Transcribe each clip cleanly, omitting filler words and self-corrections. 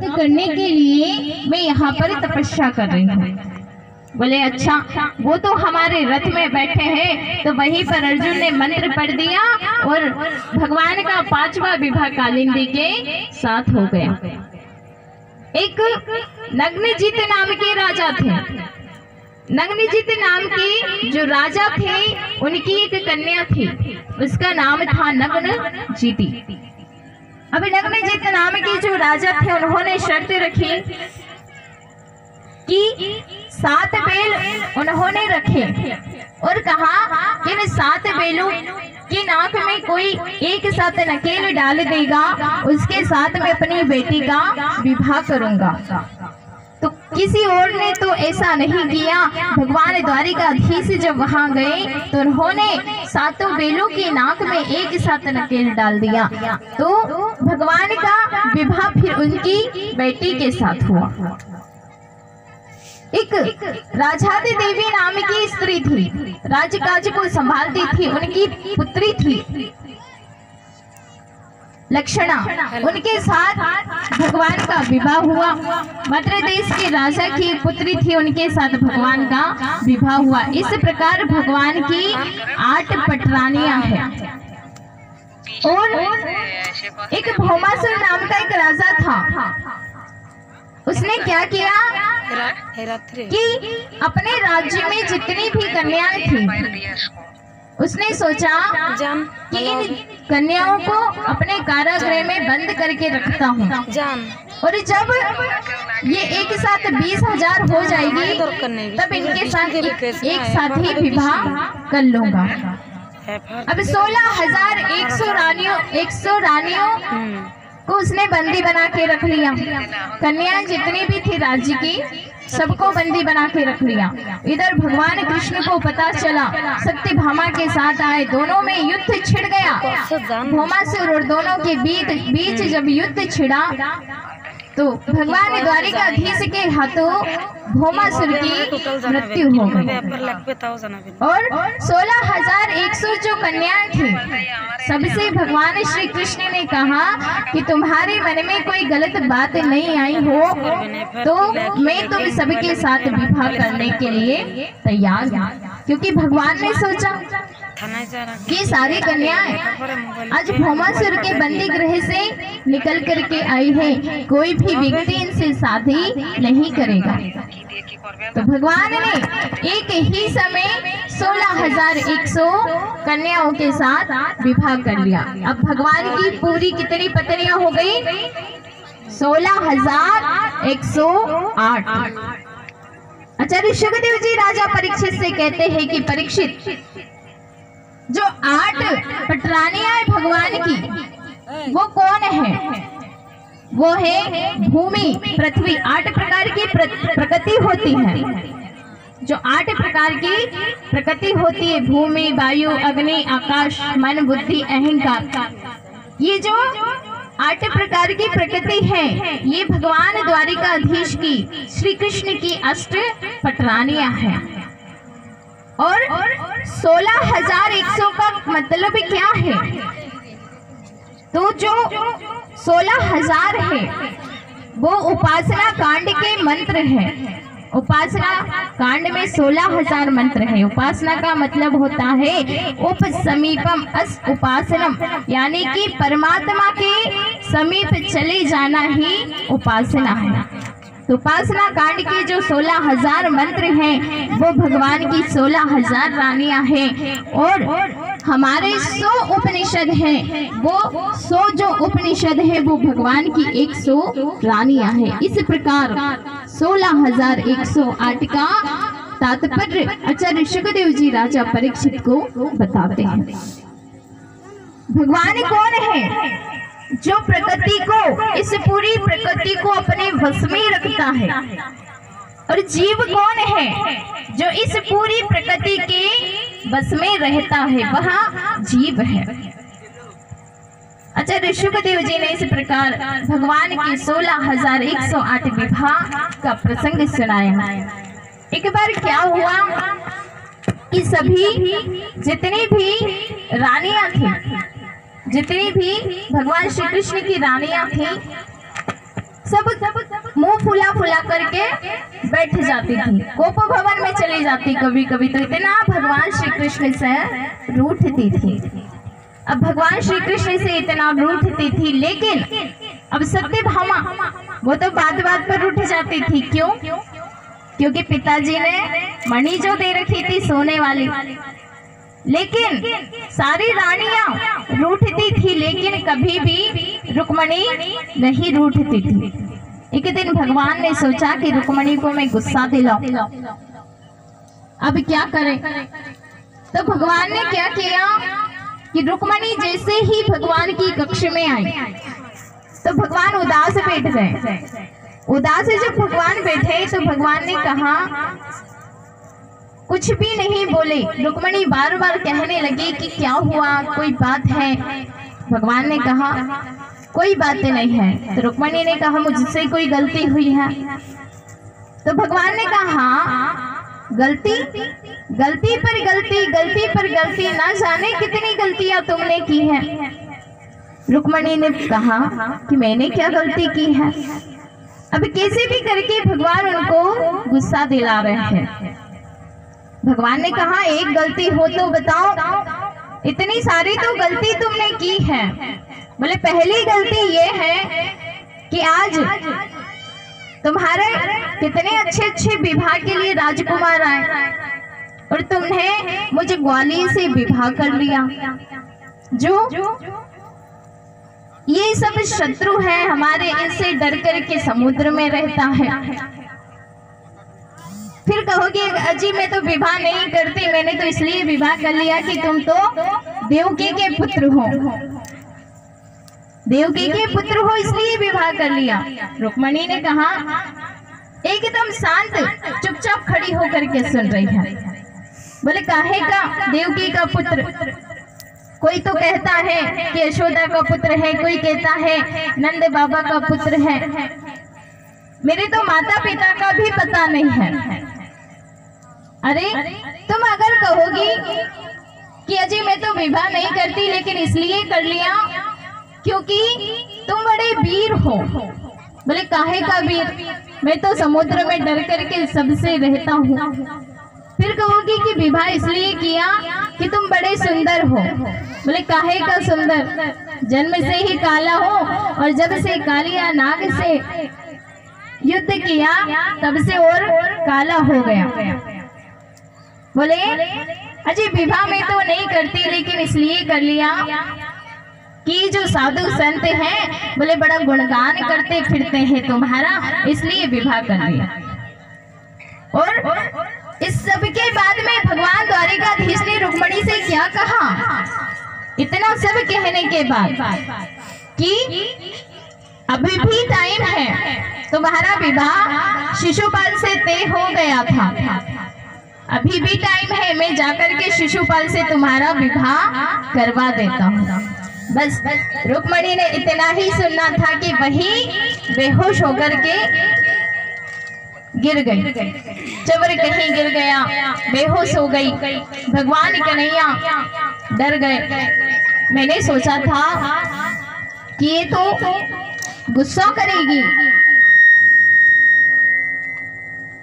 प्राप्त करने के लिए मैं यहाँ पर तपस्या कर रही हूँ। बोले अच्छा, वो तो हमारे रथ में बैठे हैं। तो वहीं पर अर्जुन ने मंत्र पढ़ दिया और भगवान का 5वां विवाह कालिंदी के साथ हो गया। एक नग्नजित नाम के राजा थे। नग्नजित नाम के जो राजा थे उनकी एक कन्या थी, उसका नाम था नग्नजिती। अब नग्नजित नाम के जो राजा थे उन्होंने शर्त रखी कि 7 बैल उन्होंने रखे और कहा कि इन 7 बैलों की नाक में कोई एक साथ नकेल डाल देगा, उसके साथ मैं अपनी बेटी का विवाह करूंगा। तो किसी और ने तो ऐसा नहीं किया। भगवान द्वारिकाधीश जब वहां गए तो उन्होंने 7 बैलों की नाक में एक साथ नकेल डाल दिया। तो भगवान का विवाह फिर उनकी बेटी के साथ हुआ। एक राजादी देवी नाम की स्त्री थी, राजकाज को संभालती थी। उनकी पुत्री थी लक्षणा, उनके साथ भगवान का विवाह हुआ। मद्र देश के राजा की पुत्री थी, उनके साथ भगवान का विवाह हुआ। इस प्रकार भगवान की 8 पटरानियां हैं। और एक भौमासुर नाम का एक राजा था। उसने क्या किया कि अपने राज्य में जितनी भी कन्याएं थी, उसने सोचा कि इन कन्याओं को अपने कारागृह में बंद करके रखता हूँ और जब ये एक साथ 20,000 हो जाएगी तब इनके साथ एक साथ ही विवाह कर लूंगा। अब 16,100 रानियों को उसने बंदी बना के रख लिया। कन्याएं जितनी भी थी राज्य की सबको बंदी बना के रख लिया। इधर भगवान कृष्ण को पता चला, सत्यभामा के साथ आए, दोनों में युद्ध छिड़ गया। भौमासुर और दोनों के बीच जब युद्ध छिड़ा तो भगवान द्वारिकाधीश के हाथों भौमासुर की मृत्यु हो गई और 16,100 जो कन्याएं थी सबसे भगवान श्री कृष्ण ने कहा कि तुम्हारे मन में कोई गलत बात नहीं आई हो तो मैं तुम सबके साथ विवाह करने के लिए तैयार हूँ। क्योंकि भगवान ने सोचा कि सारी कन्याएं आज भौमासुर के बंदी गृह से निकल करके आई है, कोई भी व्यक्ति इनसे शादी नहीं करेगा। तो भगवान ने एक ही समय 16,100 कन्याओं के साथ विवाह कर लिया। अब भगवान की पूरी कितनी पत्नियां हो गई? 16,108। आचार्य शुकदेव जी राजा परीक्षित से कहते हैं कि परीक्षित, जो 8 पटरानियां है भगवान की वो कौन है? वो है भूमि, पृथ्वी। 8 प्रकार की प्रकृति होती है। जो 8 प्रकार की प्रकृति होती है, भूमि, वायु, अग्नि, आकाश, मन, बुद्धि, अहंकार। ये जो 8 प्रकार की प्रकृति है ये भगवान द्वारिकाधीश की, श्री कृष्ण की 8 पटरानियां हैं। और 16,100 का मतलब क्या है? तो जो 16,000 है वो उपासना कांड के मंत्र है। उपासना कांड में 16,000 मंत्र है। उपासना का मतलब होता है उप समीपम अस उपासनम, यानी कि परमात्मा के समीप चले जाना ही उपासना है। तो उपासना कांड के जो 16,000 मंत्र हैं वो भगवान की 16,000 रानियां हैं। और हमारे 100 उपनिषद हैं, वो 100 जो उपनिषद है वो भगवान की 100 रानियां हैं। इस प्रकार 16,108 का तात्पर्य आचार्य शुकदेव जी राजा परीक्षित को बताते हैं। भगवान कौन है? जो प्रकृति को, इस पूरी प्रकृति को अपने वश में रखता है। और जीव कौन है? जो इस पूरी प्रकृति के वश में रहता है, वह जीव है। आचार्य शुकदेव जी ने इस प्रकार भगवान की 16,108 विवाह का प्रसंग सुनाया। एक बार क्या हुआ कि सभी जितनी भी रानियां थी, जितनी भी भगवान श्री कृष्ण की रानियां थी, सब फुला फुला करके बैठ जाती थी, कोप भवन में चली जाती कभी कभी, तो इतना भगवान श्री कृष्ण से रूठती थी। अब भगवान श्री कृष्ण से इतना रूठती थी, लेकिन अब सत्यभामा वो तो बात बात पर रूठ जाती थी। क्यों? क्योंकि पिताजी ने मणि जो दे रखी थी सोने वाली, लेकिन सारी रानियां रूठती थी, लेकिन कभी भी रुक्मणी नहीं रूठती थी। एक दिन भगवान ने सोचा कि रुक्मणी को मैं गुस्सा दिलाऊं, अब क्या करें? तो भगवान ने क्या किया कि रुक्मणी जैसे ही भगवान की कक्ष में आई तो भगवान उदास बैठ गए। उदास जब भगवान बैठे तो भगवान ने कहा, कुछ भी नहीं बोले। रुक्मणी बार बार कहने लगी कि क्या हुआ, कोई बात है? भगवान ने कहा कोई बात नहीं है। तो रुक्मणी ने कहा मुझसे कोई गलती हुई है? तो भगवान ने कहा गलती, गलती पर गलती, गलती पर गलती, ना जाने कितनी गलतियां तुमने की हैं। रुक्मणी ने कहा कि मैंने क्या गलती की है? अब कैसे भी करके भगवान उनको गुस्सा दिला रहे हैं। भगवान ने कहा एक गलती हो तो बताओ, इतनी सारी तो गलती तुमने की है। बोले पहली गलती ये है कि आज तुम्हारे कितने अच्छे अच्छे विवाह के लिए राजकुमार आए और तुमने मुझे ग्वालियर से विवाह कर लिया। जो ये सब शत्रु है हमारे, इनसे डर करके समुद्र में रहता है। फिर कहोगे अजी मैं तो विवाह नहीं करती, मैंने तो इसलिए विवाह कर लिया कि तुम तो देवकी के पुत्र हो, देवकी के पुत्र हो इसलिए विवाह कर लिया। रुक्मणी ने कहा, एकदम शांत चुपचाप खड़ी होकर के सुन रही है। बोले काहे का देवकी का पुत्र? कोई तो कहता है कि यशोदा का पुत्र है, कोई कहता है नंद बाबा का पुत्र है, मेरे तो माता पिता का भी पता नहीं है। अरे तुम अगर कहोगी कि अजय मैं तो विवाह नहीं करती लेकिन इसलिए कर लिया क्योंकि तुम बड़े वीर हो। बोले काहे का वीर? मैं तो समुद्र में डर करके सबसे रहता हूँ। फिर कहोगी कि विवाह इसलिए किया कि तुम बड़े सुंदर हो। बोले काहे का सुंदर? जन्म से ही काला हो और जब से कालिया नाग से युद्ध किया तब से और काला हो गया। बोले अजय विवाह में तो नहीं करती लेकिन इसलिए कर लिया कि जो साधु संत हैं बोले बड़ा गुणगान करते फिरते हैं तुम्हारा, इसलिए विवाह कर लिया। और इस सब के बाद में भगवान द्वारिकाधीश ने रुक्मणी से क्या कहा? इतना सब कहने के बाद कि अभी भी टाइम है, तुम्हारा विवाह शिशुपाल से तय हो गया था, अभी भी टाइम है, मैं जाकर के शिशुपाल से तुम्हारा विवाह करवा देता हूँ। बस रुक्मणी ने इतना ही सुनना था कि वही बेहोश होकर के गिर गई। चवर कहीं गिर गया, बेहोश हो गई। भगवान कन्हैया डर गए। मैंने सोचा था कि ये तो गुस्सा करेगी,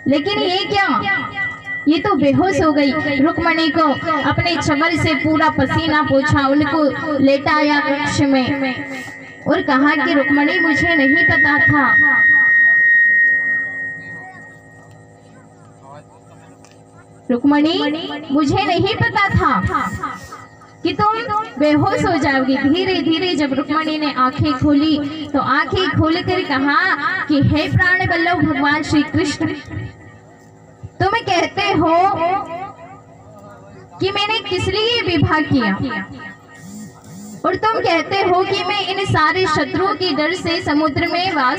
लेकिन ये क्या, ये तो बेहोश हो गई। रुक्मणी को अपने चमर से पूरा पसीना पोंछा, उनको लेटाया कक्ष में और कहा कि रुक्मणी मुझे नहीं पता था, रुक्मणी मुझे नहीं पता था कि तुम बेहोश हो जाओगी। धीरे धीरे जब रुक्मणी ने आंखें खोली तो आंखें खोलकर कहा कि हे प्राण वल्लभ भगवान श्री कृष्ण, तुम कहते हो कि मैंने किस लिए विवाह किया और तुम कहते हो कि मैं इन सारे शत्रुओं की डर से समुद्र में वास